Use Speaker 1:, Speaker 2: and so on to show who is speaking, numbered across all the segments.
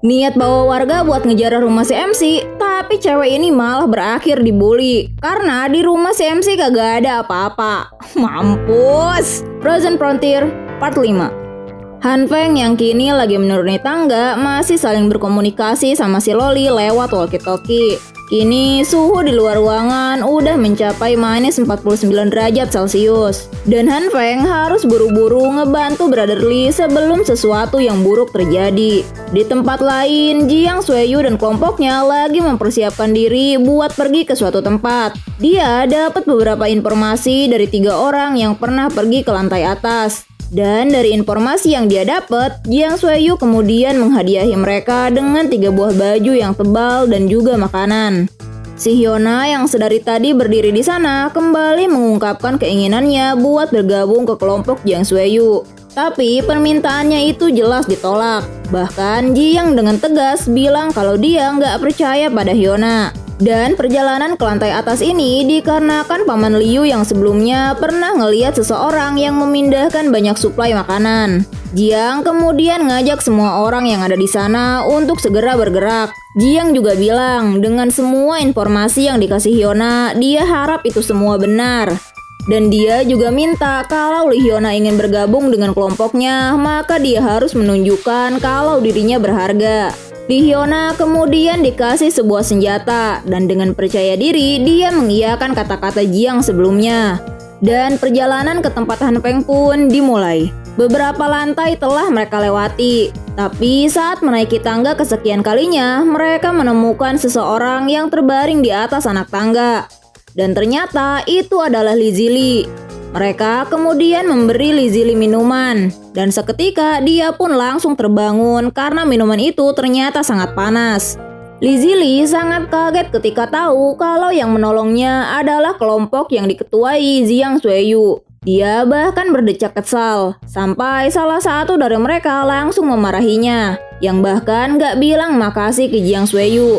Speaker 1: Niat bawa warga buat ngejar rumah si MC, tapi cewek ini malah berakhir dibully karena di rumah si MC kagak ada apa-apa. Mampus. Frozen Frontier Part 5. Han Feng yang kini lagi menuruni tangga masih saling berkomunikasi sama si Loli lewat walkie-talkie. Kini suhu di luar ruangan udah mencapai minus 49 derajat Celcius. Dan Han Feng harus buru-buru ngebantu Brother Lee sebelum sesuatu yang buruk terjadi. Di tempat lain, Jiang Xueyu dan kelompoknya lagi mempersiapkan diri buat pergi ke suatu tempat. Dia dapat beberapa informasi dari 3 orang yang pernah pergi ke lantai atas. Dan dari informasi yang dia dapat, Jiang Xueyu kemudian menghadiahi mereka dengan 3 buah baju yang tebal dan juga makanan. Si Hyuna yang sedari tadi berdiri di sana kembali mengungkapkan keinginannya buat bergabung ke kelompok Jiang Xueyu. Tapi permintaannya itu jelas ditolak. Bahkan Jiang dengan tegas bilang kalau dia nggak percaya pada Hyuna. Dan perjalanan ke lantai atas ini dikarenakan Paman Liu yang sebelumnya pernah ngeliat seseorang yang memindahkan banyak suplai makanan. Jiang kemudian ngajak semua orang yang ada di sana untuk segera bergerak. Jiang juga bilang dengan semua informasi yang dikasih Hyuna, dia harap itu semua benar. Dan dia juga minta kalau Lee Hyuna ingin bergabung dengan kelompoknya, maka dia harus menunjukkan kalau dirinya berharga. Lee Hyuna kemudian dikasih sebuah senjata dan dengan percaya diri dia mengiyakan kata-kata Jiang sebelumnya. Dan perjalanan ke tempat Han Feng pun dimulai. Beberapa lantai telah mereka lewati, tapi saat menaiki tangga kesekian kalinya, mereka menemukan seseorang yang terbaring di atas anak tangga. Dan ternyata itu adalah Li Zili. Mereka kemudian memberi Li Zili minuman, dan seketika dia pun langsung terbangun karena minuman itu ternyata sangat panas. Li Zili sangat kaget ketika tahu kalau yang menolongnya adalah kelompok yang diketuai Jiang Xueyu. Dia bahkan berdecak kesal, sampai salah satu dari mereka langsung memarahinya, yang bahkan gak bilang makasih ke Jiang Xueyu.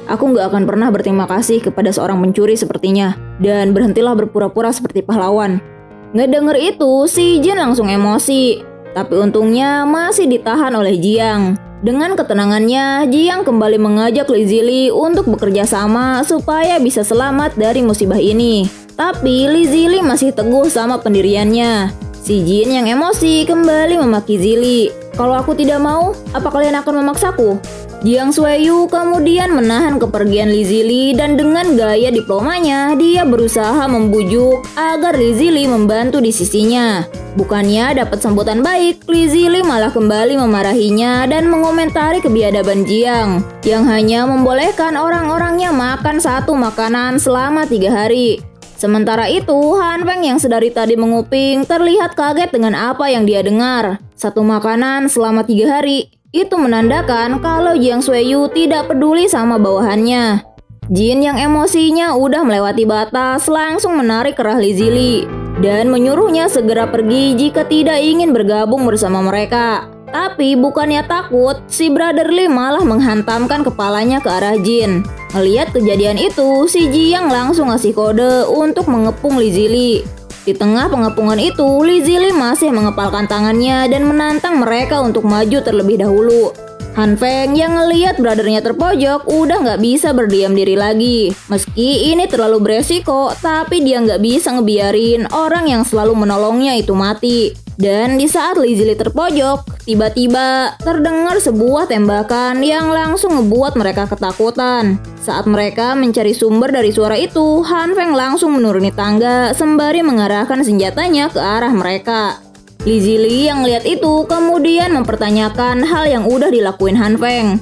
Speaker 1: Aku gak akan pernah berterima kasih kepada seorang pencuri sepertinya, dan berhentilah berpura-pura seperti pahlawan. Ngedenger itu, si Jin langsung emosi. Tapi untungnya masih ditahan oleh Jiang. Dengan ketenangannya, Jiang kembali mengajak Li Zili untuk bekerja sama supaya bisa selamat dari musibah ini. Tapi Li Zili masih teguh sama pendiriannya. Si Jin yang emosi kembali memaki Zili. Kalau aku tidak mau, apa kalian akan memaksaku? Jiang Xueyu kemudian menahan kepergian Li Zili dan dengan gaya diplomanya dia berusaha membujuk agar Li Zili membantu di sisinya. Bukannya dapat sambutan baik, Li Zili malah kembali memarahinya dan mengomentari kebiadaban Jiang yang hanya membolehkan orang-orangnya makan satu makanan selama 3 hari. Sementara itu, Han Feng yang sedari tadi menguping terlihat kaget dengan apa yang dia dengar. Satu makanan selama 3 hari. Itu menandakan kalau Jiang Xueyu tidak peduli sama bawahannya. Jin yang emosinya udah melewati batas langsung menarik kerah Li Zili dan menyuruhnya segera pergi jika tidak ingin bergabung bersama mereka. Tapi bukannya takut, si Brother Lee malah menghantamkan kepalanya ke arah Jin. Melihat kejadian itu, si Jiang langsung ngasih kode untuk mengepung Li Zili. Di tengah pengepungan itu, Li Zili masih mengepalkan tangannya dan menantang mereka untuk maju terlebih dahulu. Han Feng yang ngeliat brothernya terpojok udah nggak bisa berdiam diri lagi. Meski ini terlalu beresiko, tapi dia nggak bisa ngebiarin orang yang selalu menolongnya itu mati. Dan di saat Li Zili terpojok, tiba-tiba terdengar sebuah tembakan yang langsung ngebuat mereka ketakutan. Saat mereka mencari sumber dari suara itu, Han Feng langsung menuruni tangga sembari mengarahkan senjatanya ke arah mereka. Li Zili yang lihat itu kemudian mempertanyakan hal yang udah dilakuin Han Feng.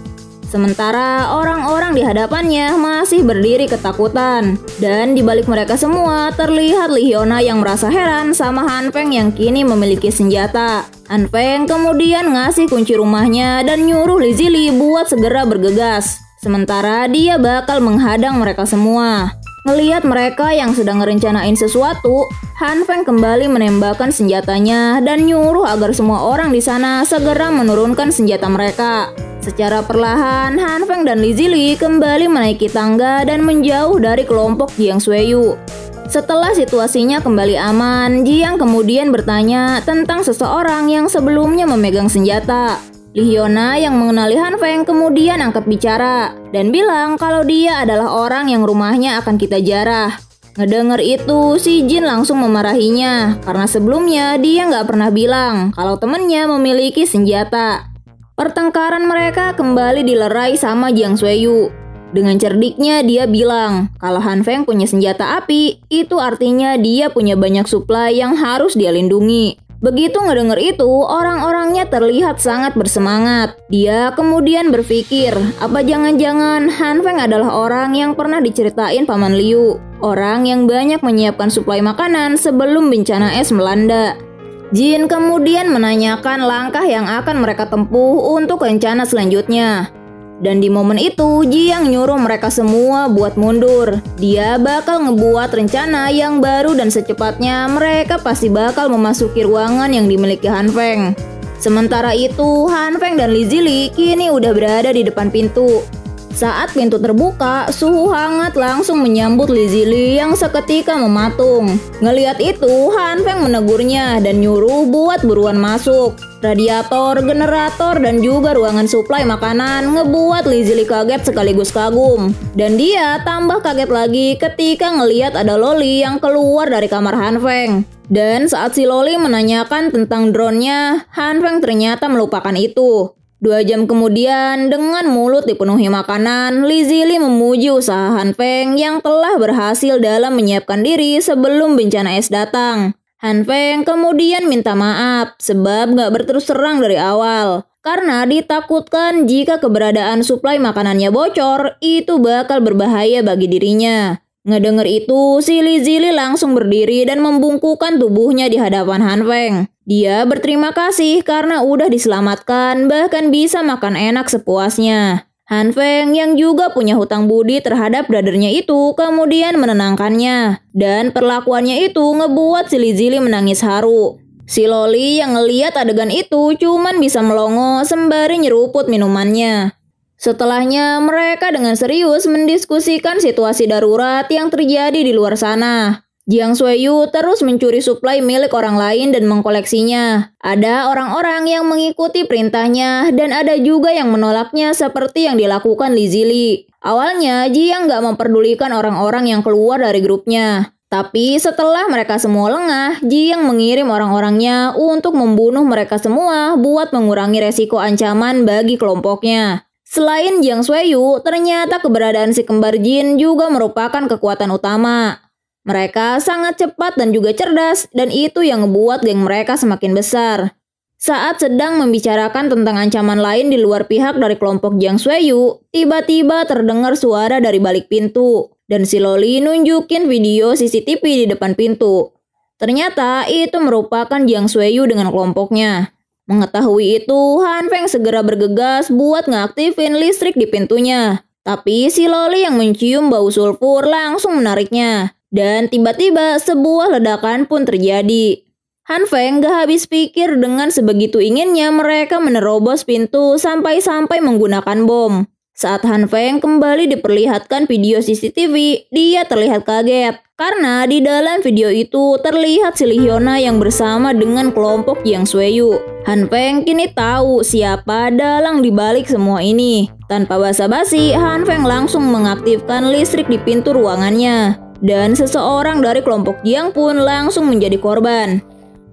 Speaker 1: Sementara orang-orang di hadapannya masih berdiri ketakutan. Dan di balik mereka semua terlihat Lee Hyuna yang merasa heran sama Han Feng yang kini memiliki senjata. Han Feng kemudian ngasih kunci rumahnya dan nyuruh Li Zili buat segera bergegas. Sementara dia bakal menghadang mereka semua. Ngelihat mereka yang sedang ngerencanain sesuatu, Han Feng kembali menembakkan senjatanya dan nyuruh agar semua orang di sana segera menurunkan senjata mereka. Secara perlahan, Han Feng dan Li Zili kembali menaiki tangga dan menjauh dari kelompok Jiang Xueyu. Setelah situasinya kembali aman, Jiang kemudian bertanya tentang seseorang yang sebelumnya memegang senjata. Lee Hyuna yang mengenali Han Feng kemudian angkat bicara dan bilang kalau dia adalah orang yang rumahnya akan kita jarah. Ngedenger itu, si Jin langsung memarahinya karena sebelumnya dia nggak pernah bilang kalau temennya memiliki senjata. Pertengkaran mereka kembali dilerai sama Jiang Sueyu. Dengan cerdiknya dia bilang kalau Han Feng punya senjata api, itu artinya dia punya banyak suplai yang harus dia lindungi. Begitu ngedenger itu, orang-orangnya terlihat sangat bersemangat. Dia kemudian berpikir, apa jangan-jangan Han Feng adalah orang yang pernah diceritain Paman Liu, orang yang banyak menyiapkan suplai makanan sebelum bencana es melanda. Jin kemudian menanyakan langkah yang akan mereka tempuh untuk rencana selanjutnya. Dan di momen itu, Jiang nyuruh mereka semua buat mundur. Dia bakal ngebuat rencana yang baru dan secepatnya mereka pasti bakal memasuki ruangan yang dimiliki Han Feng. Sementara itu, Han Feng dan Li Zili kini udah berada di depan pintu. Saat pintu terbuka, suhu hangat langsung menyambut Li Zili yang seketika mematung. Ngelihat itu, Han Feng menegurnya dan nyuruh buat buruan masuk. Radiator, generator, dan juga ruangan suplai makanan ngebuat Li Zili kaget sekaligus kagum. Dan dia tambah kaget lagi ketika ngeliat ada Loli yang keluar dari kamar Han Feng. Dan saat si Loli menanyakan tentang drone-nya, Han Feng ternyata melupakan itu. 2 jam kemudian, dengan mulut dipenuhi makanan, Li Zili memuji usaha Han Feng yang telah berhasil dalam menyiapkan diri sebelum bencana es datang. Han Feng kemudian minta maaf sebab gak berterus terang dari awal. Karena ditakutkan jika keberadaan suplai makanannya bocor, itu bakal berbahaya bagi dirinya. Ngedenger itu, si Li Zili langsung berdiri dan membungkukkan tubuhnya di hadapan Han Feng. Dia berterima kasih karena udah diselamatkan, bahkan bisa makan enak sepuasnya. Han Feng yang juga punya hutang budi terhadap brothernya itu kemudian menenangkannya. Dan perlakuannya itu ngebuat si Li Zili menangis haru. Si Loli yang ngeliat adegan itu cuman bisa melongo sembari nyeruput minumannya. Setelahnya mereka dengan serius mendiskusikan situasi darurat yang terjadi di luar sana. Jiang Sueyu terus mencuri suplai milik orang lain dan mengkoleksinya. Ada orang-orang yang mengikuti perintahnya dan ada juga yang menolaknya seperti yang dilakukan Li Zili. Awalnya Jiang gak memperdulikan orang-orang yang keluar dari grupnya. Tapi setelah mereka semua lengah, Jiang mengirim orang-orangnya untuk membunuh mereka semua buat mengurangi resiko ancaman bagi kelompoknya. Selain Jiang Sueyu, ternyata keberadaan si kembar Jin juga merupakan kekuatan utama. Mereka sangat cepat dan juga cerdas, dan itu yang ngebuat geng mereka semakin besar. Saat sedang membicarakan tentang ancaman lain di luar pihak dari kelompok Jiang Sueyu, tiba-tiba terdengar suara dari balik pintu, dan si Loli nunjukin video CCTV di depan pintu. Ternyata itu merupakan Jiang Sueyu dengan kelompoknya. Mengetahui itu, Han Feng segera bergegas buat ngaktifin listrik di pintunya. Tapi si Loli yang mencium bau sulfur langsung menariknya. Dan tiba-tiba sebuah ledakan pun terjadi. Han Feng gak habis pikir dengan sebegitu inginnya mereka menerobos pintu sampai-sampai menggunakan bom. Saat Han Feng kembali diperlihatkan video CCTV, dia terlihat kaget. Karena di dalam video itu terlihat si Lee Hyuna yang bersama dengan kelompok Jiang Sueyu. Han Feng kini tahu siapa dalang dibalik semua ini. Tanpa basa-basi, Han Feng langsung mengaktifkan listrik di pintu ruangannya. Dan seseorang dari kelompok Jiang pun langsung menjadi korban.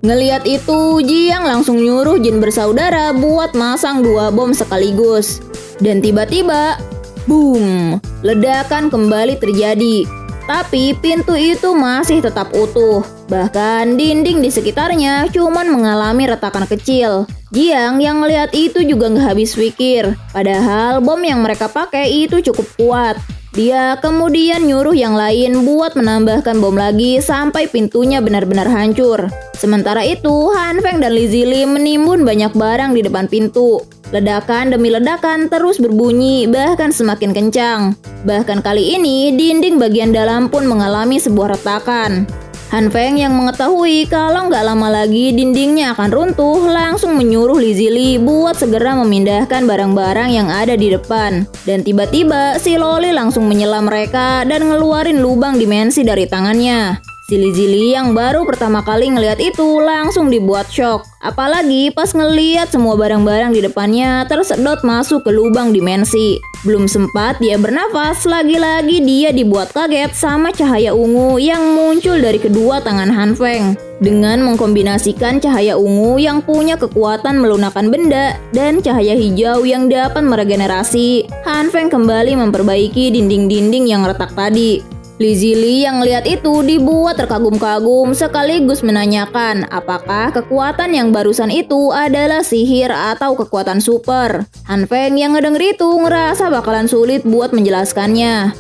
Speaker 1: Ngeliat itu, Jiang langsung nyuruh Jin bersaudara buat masang 2 bom sekaligus. Dan tiba-tiba, boom, ledakan kembali terjadi. Tapi pintu itu masih tetap utuh. Bahkan dinding di sekitarnya cuman mengalami retakan kecil. Jiang yang ngeliat itu juga gak habis pikir. Padahal bom yang mereka pakai itu cukup kuat. Dia kemudian nyuruh yang lain buat menambahkan bom lagi sampai pintunya benar-benar hancur. Sementara itu, Han Feng dan Li Zili menimbun banyak barang di depan pintu. Ledakan demi ledakan terus berbunyi, bahkan semakin kencang. Bahkan kali ini, dinding bagian dalam pun mengalami sebuah retakan. Han Feng yang mengetahui kalau nggak lama lagi dindingnya akan runtuh, langsung menyuruh Li Zili buat segera memindahkan barang-barang yang ada di depan. Dan tiba-tiba si Loli langsung menyela mereka dan ngeluarin lubang dimensi dari tangannya. Zili yang baru pertama kali ngelihat itu langsung dibuat shock. Apalagi pas ngelihat semua barang-barang di depannya tersedot masuk ke lubang dimensi. Belum sempat dia bernafas, lagi-lagi dia dibuat kaget sama cahaya ungu yang muncul dari kedua tangan Han Feng. Dengan mengkombinasikan cahaya ungu yang punya kekuatan melunakkan benda dan cahaya hijau yang dapat meregenerasi, Han Feng kembali memperbaiki dinding-dinding yang retak tadi. Li Zili yang melihat itu dibuat terkagum-kagum sekaligus menanyakan apakah kekuatan yang barusan itu adalah sihir atau kekuatan super. Han Feng yang ngedenger itu ngerasa bakalan sulit buat menjelaskannya.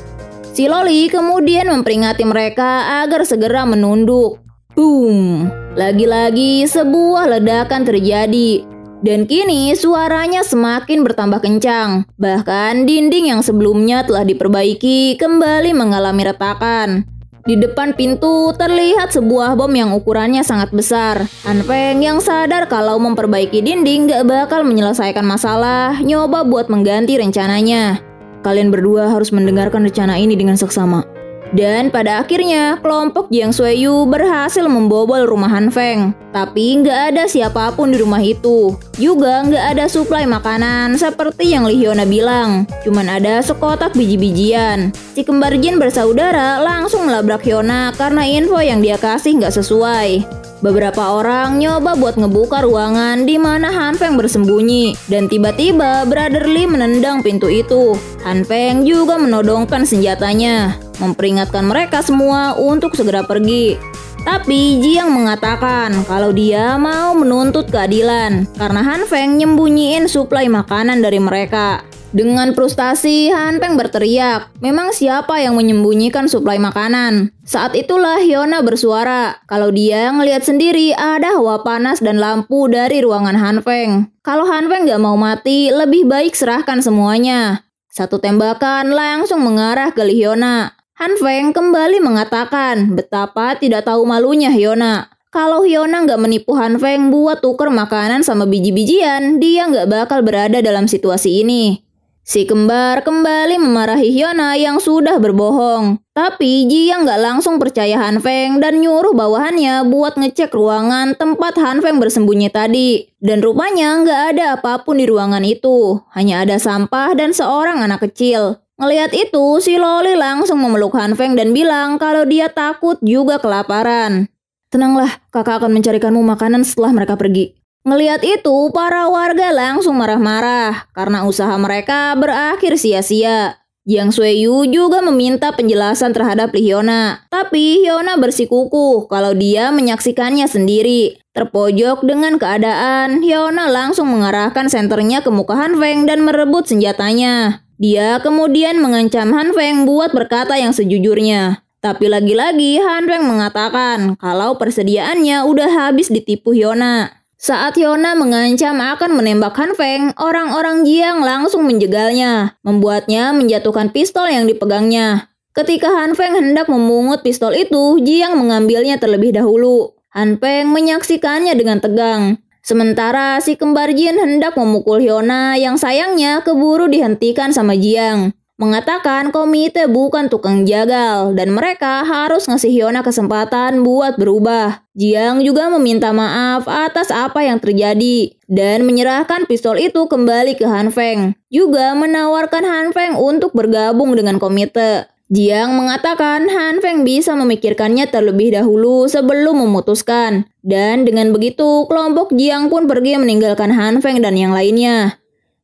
Speaker 1: Si Loli kemudian memperingati mereka agar segera menunduk. Boom! Lagi-lagi sebuah ledakan terjadi. Dan kini suaranya semakin bertambah kencang. Bahkan dinding yang sebelumnya telah diperbaiki kembali mengalami retakan. Di depan pintu terlihat sebuah bom yang ukurannya sangat besar. Han Feng yang sadar kalau memperbaiki dinding gak bakal menyelesaikan masalah, nyoba buat mengganti rencananya. Kalian berdua harus mendengarkan rencana ini dengan seksama. Dan pada akhirnya, kelompok Jiang Sueyu berhasil membobol rumah Han Feng. Tapi nggak ada siapapun di rumah itu. Juga nggak ada suplai makanan seperti yang Li Hyuna bilang. Cuman ada sekotak biji-bijian. Si kembar Jin bersaudara langsung melabrak Hyuna karena info yang dia kasih nggak sesuai. Beberapa orang nyoba buat ngebuka ruangan di mana Han Feng bersembunyi. Dan tiba-tiba Brother Lee menendang pintu itu. Han Feng juga menodongkan senjatanya, memperingatkan mereka semua untuk segera pergi. Tapi Jiang mengatakan kalau dia mau menuntut keadilan karena Han Feng nyembunyiin suplai makanan dari mereka. Dengan frustasi, Han Feng berteriak, memang siapa yang menyembunyikan suplai makanan? Saat itulah Hyuna bersuara, kalau dia ngelihat sendiri ada hawa panas dan lampu dari ruangan Han Feng. Kalau Han Feng gak mau mati, lebih baik serahkan semuanya. Satu tembakan langsung mengarah ke Li Hyuna. Han Feng kembali mengatakan betapa tidak tahu malunya Hyuna. Kalau Hyuna nggak menipu Han Feng buat tuker makanan sama biji-bijian, dia nggak bakal berada dalam situasi ini. Si kembar kembali memarahi Hyuna yang sudah berbohong. Tapi Jiang nggak langsung percaya Han Feng dan nyuruh bawahannya buat ngecek ruangan tempat Han Feng bersembunyi tadi. Dan rupanya nggak ada apapun di ruangan itu. Hanya ada sampah dan seorang anak kecil. Ngelihat itu, si Loli langsung memeluk Han Feng dan bilang kalau dia takut juga kelaparan. Tenanglah, kakak akan mencarikanmu makanan setelah mereka pergi. Ngelihat itu, para warga langsung marah-marah karena usaha mereka berakhir sia-sia. Jiang Sueyu juga meminta penjelasan terhadap Li Hyuna. Tapi Hyuna bersikukuh kalau dia menyaksikannya sendiri. Terpojok dengan keadaan, Hyuna langsung mengarahkan senternya ke muka Han Feng dan merebut senjatanya. Dia kemudian mengancam Han Feng buat berkata yang sejujurnya. Tapi lagi-lagi Han Feng mengatakan kalau persediaannya udah habis ditipu Hyuna. Saat Hyuna mengancam akan menembak Han Feng, orang-orang Jiang langsung menjegalnya, membuatnya menjatuhkan pistol yang dipegangnya. Ketika Han Feng hendak memungut pistol itu, Jiang mengambilnya terlebih dahulu. Han Feng menyaksikannya dengan tegang. Sementara si kembar Jin hendak memukul Hyuna yang sayangnya keburu dihentikan sama Jiang. Mengatakan komite bukan tukang jagal dan mereka harus ngasih Hyuna kesempatan buat berubah. Jiang juga meminta maaf atas apa yang terjadi dan menyerahkan pistol itu kembali ke Han Feng. Juga menawarkan Han Feng untuk bergabung dengan komite. Jiang mengatakan Han Feng bisa memikirkannya terlebih dahulu sebelum memutuskan. Dan dengan begitu kelompok Jiang pun pergi meninggalkan Han Feng dan yang lainnya.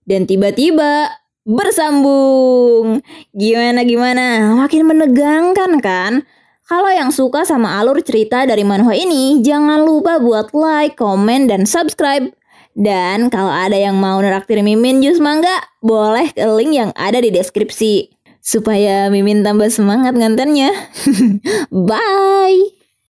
Speaker 1: Dan tiba-tiba bersambung. Gimana? Makin menegangkan kan? Kalau yang suka sama alur cerita dari manhwa ini, jangan lupa buat like, komen, dan subscribe. Dan kalau ada yang mau neraktir Mimin jus mangga, boleh ke link yang ada di deskripsi. Supaya Mimin tambah semangat ngantennya. Bye!